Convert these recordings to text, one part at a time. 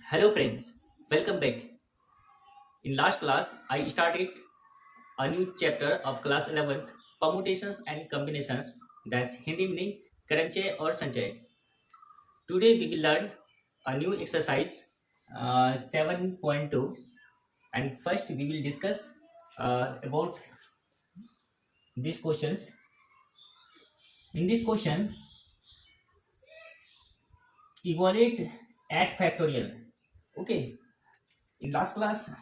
Hello friends, welcome back. In last class, I started a new chapter of class 11th, permutations and combinations. That's Hindi meaning Karamche or Sanjay. Today we will learn a new exercise 7.2, and first we will discuss about these questions. In this question, evaluate at factorial. Okay, in last class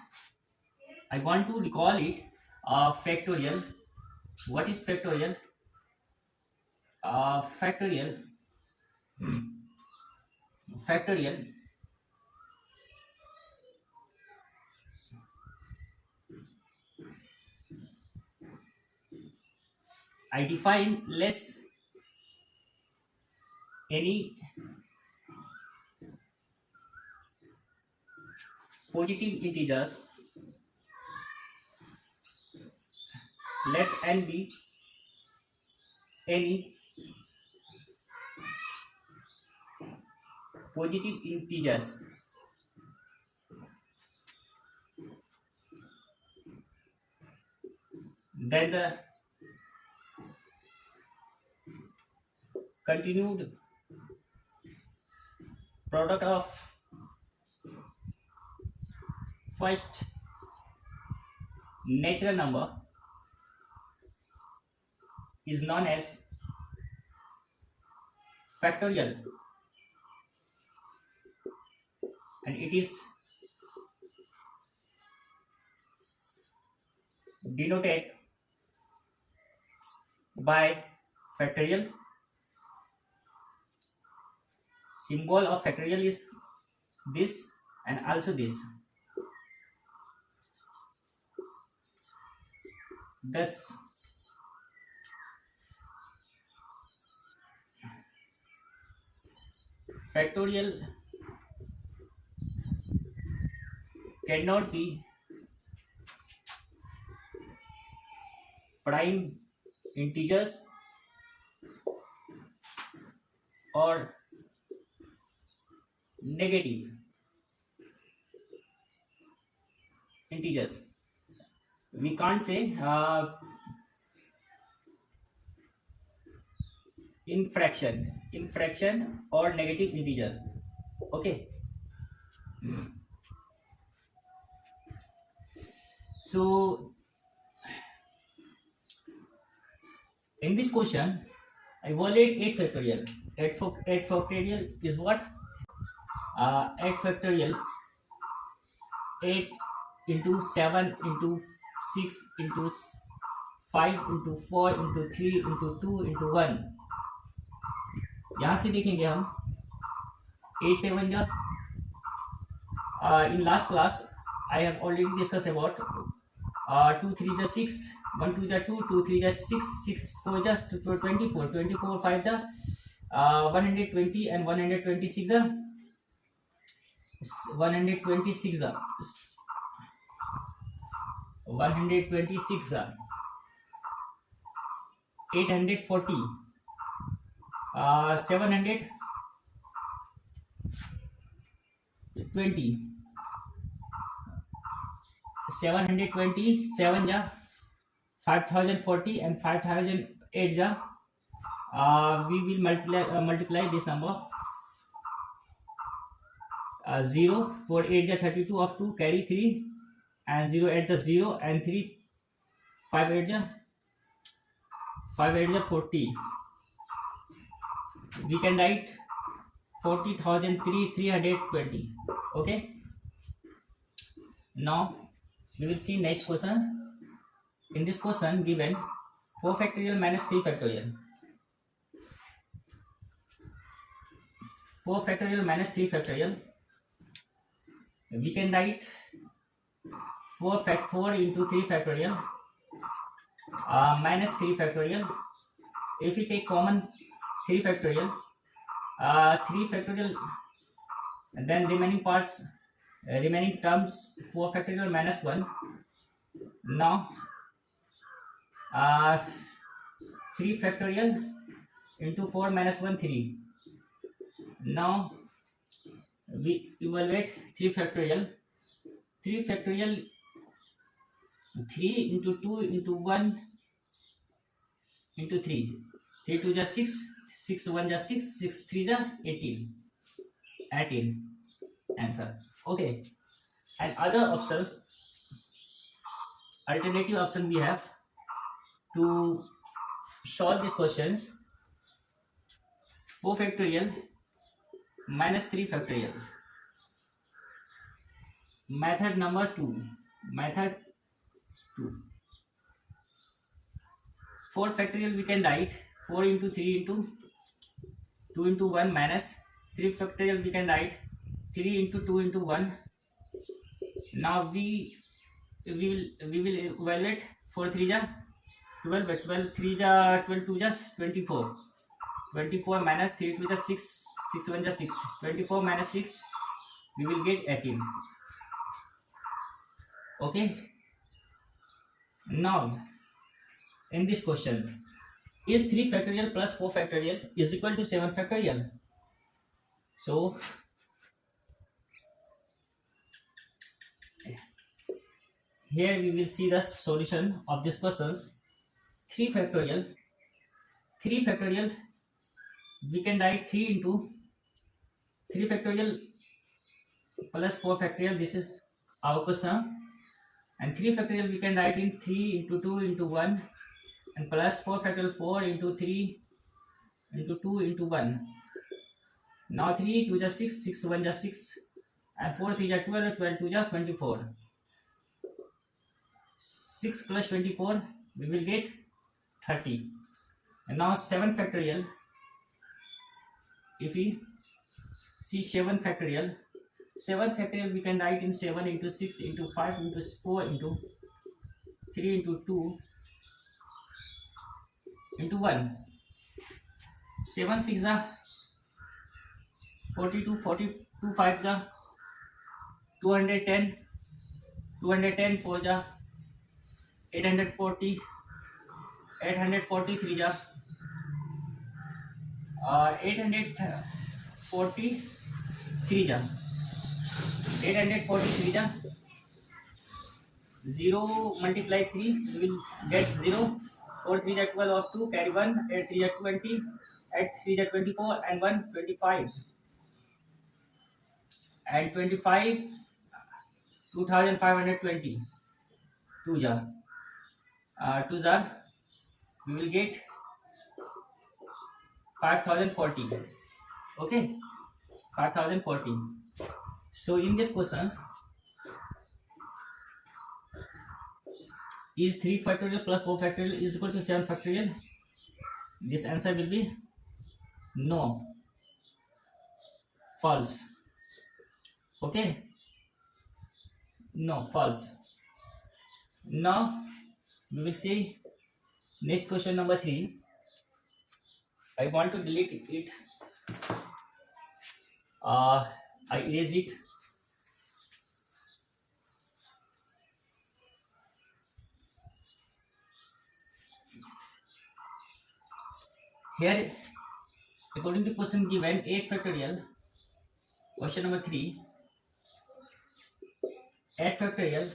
I want to recall it factorial. What is factorial? Factorial I define less any positive integers, less n be any positive integers, then the continued product of first natural number is known as factorial, and it is denoted by factorial. Symbol of factorial is this and also this. Thus factorial cannot be prime integers or negative integers. We can't say infraction or negative integer. Okay, so in this question I evaluate 8 factorial. 8 factorial is what? 8 factorial, 8 into 7 into 6 into 5 into 4 into 3 into 2 into 1. यहाँ से देखेंगे हम 8 7 जा. In last class I have already discussed about 2 3 ja 6, 1 2 ja 2, 2 3 ja 6, 6 4 ja 24, 24 5 ja 120 and 126 ja 126 ja 126 ja 840 720 720 7 ja 5040 and 5008 ja we will multiply this number 0 4 8 ja 32 of 2 carry 3 and 0 8 ja 0 and 3 5 8 ja 40. We can write 40,320. Okay, now we will see next question. In this question given 4 factorial minus 3 factorial, 4 factorial minus 3 factorial, we can write 4 into 3 factorial minus 3 factorial. If we take common 3 factorial, 3 factorial, then remaining parts, remaining terms 4 factorial minus 1. Now 3 factorial into 4 minus 1 3. Now we evaluate 3 factorial. 3 factorial, 3 into 2 into 1 into 3. 3 2 just 6, 6 1 just 6, 6 3 just 18. 18 answer. Okay. And other options, alternative option we have to solve these questions. 4 factorial minus 3 factorials. Method number 2. Method 2. 4 factorial we can write 4 into 3 into 2 into 1 minus 3 factorial we can write 3 into 2 into 1. Now we will evaluate 4 3 ja 12, 12 3 ja 12 2 ja 24. 24 minus 3 2 ja 6, 6 1 ja 6. 24 minus 6 we will get 18. Okay. Now in this question, is 3 factorial plus 4 factorial is equal to 7 factorial? So here we will see the solution of this questions. 3 factorial, 3 factorial we can write 3 into 3 factorial plus 4 factorial, this is our question. And 3 factorial we can write in 3 into 2 into 1 and plus 4 factorial 4 into 3 into 2 into 1. Now 3 2 just 6, 6 1 just 6 and 4 3 just 12, 12 2 just 24. 6 plus 24 we will get 30. And now 7 factorial, if we see 7 factorial, 7 factorial we can write in 7 into 6 into 5 into 4 into 3 into 2 into 1. 7 6 are 42, 42 5 are 210, 210 4 are 840, 843 are 843 are 843 are 0 multiply 3 we will get 0. 4 3 are 12 of 2 carry 1, 8 3 are 20, 8 3 are 24 and 1 25 and 25 2520. 2 jar 2 jar we will get 5040. Okay, 5040. So in this question, is 3 factorial plus 4 factorial is equal to 7 factorial? This answer will be no, false. Okay, no, false. Now we will see next question number 3. I want to delete it. I erase it. Here, according to question given 8 factorial, question number 3, 8 factorial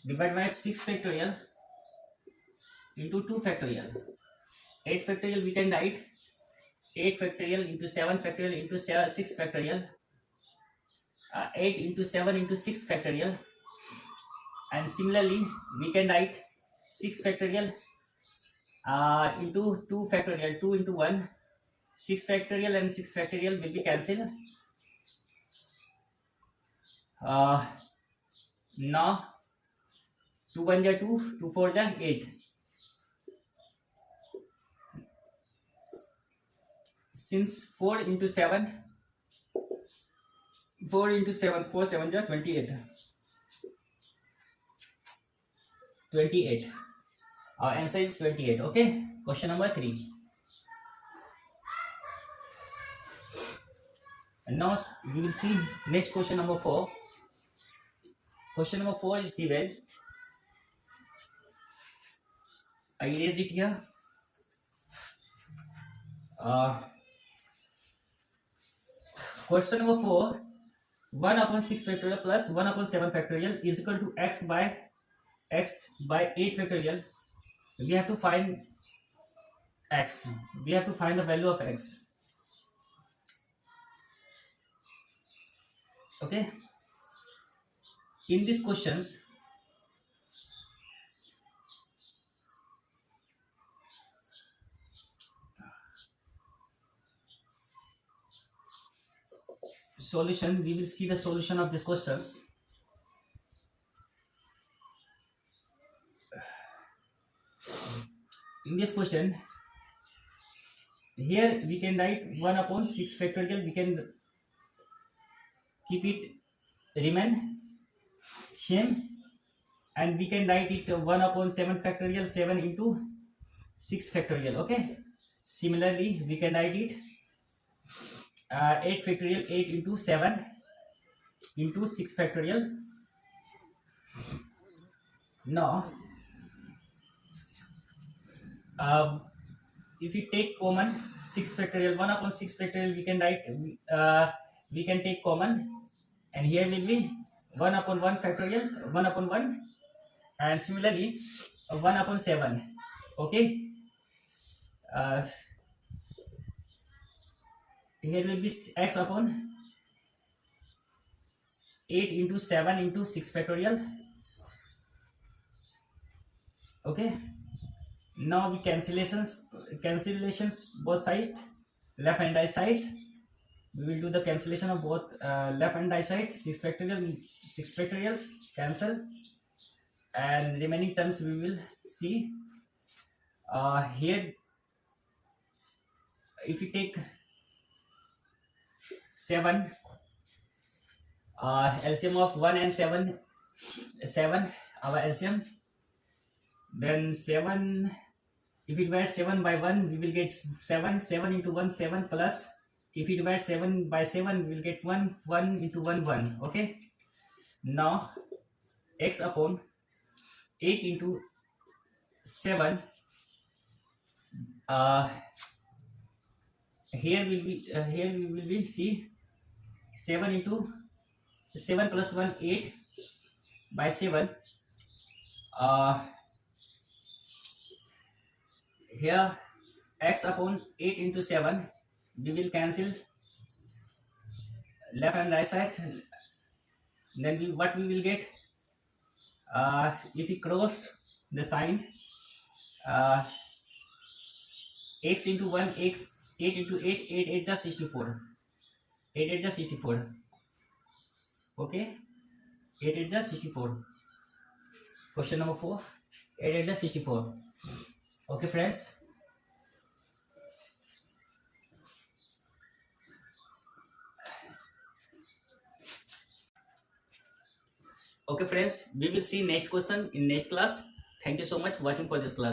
divided by 6 factorial into 2 factorial. 8 factorial we can write 8 factorial into 7 factorial into 6 factorial. 8 into 7 into 6 factorial. And similarly, we can write 6 factorial into 2 factorial, 2 into 1. 6 factorial and 6 factorial will be cancelled. Now 2 1 ja 2, 2 4 ja 8. Since 4 into 7, 4 into 7, 4 7 ja 28. 28. Our answer is 28. Okay. Question number 3. And now we will see next question number 4. Question number 4 is given. I erase it here. Question number 4. 1 upon 6 factorial plus 1 upon 7 factorial is equal to x by 8 factorial. We have to find x. We have to find the value of x. Okay. In these questions, solution, we will see the solution of these questions. In this question, here we can write 1 upon 6 factorial. We can keep it remain same, and we can write it 1 upon 7 factorial, 7 into 6 factorial. Okay. Similarly, we can write it 8 factorial, 8 into 7 into 6 factorial. Now, if we take common 6 factorial, 1 upon 6 factorial, we can write, we can take common, and here will be 1 upon 1 factorial, 1 upon 1, and similarly 1 upon 7. Okay. Here will be x upon 8 into 7 into 6 factorial. Okay. Now we cancellations both sides, left and right sides. We will do the cancellation of both left and right sides. 6 factorials cancel, and remaining terms we will see. Here, if we take 7, LCM of 1 and 7, our LCM, then 7, if we divide 7 by 1, we will get 7 into 1, 7, plus if we divide 7 by 7, we will get 1 into 1, 1. Okay. Now x upon 8 into 7, here we will be see 7 into 7 plus 1, 8 by 7. Here x upon 8 into 7, we will cancel left and right side. Then what we will get, if we cross the sign, x into 1, x, 8 into 8, 8 8 just 64, 8 8 just 64. Okay, 8 8 just 64. Question number 4, 8 8 just 64. Okay friends, we will see next question in next class. Thank you so much for watching for this class.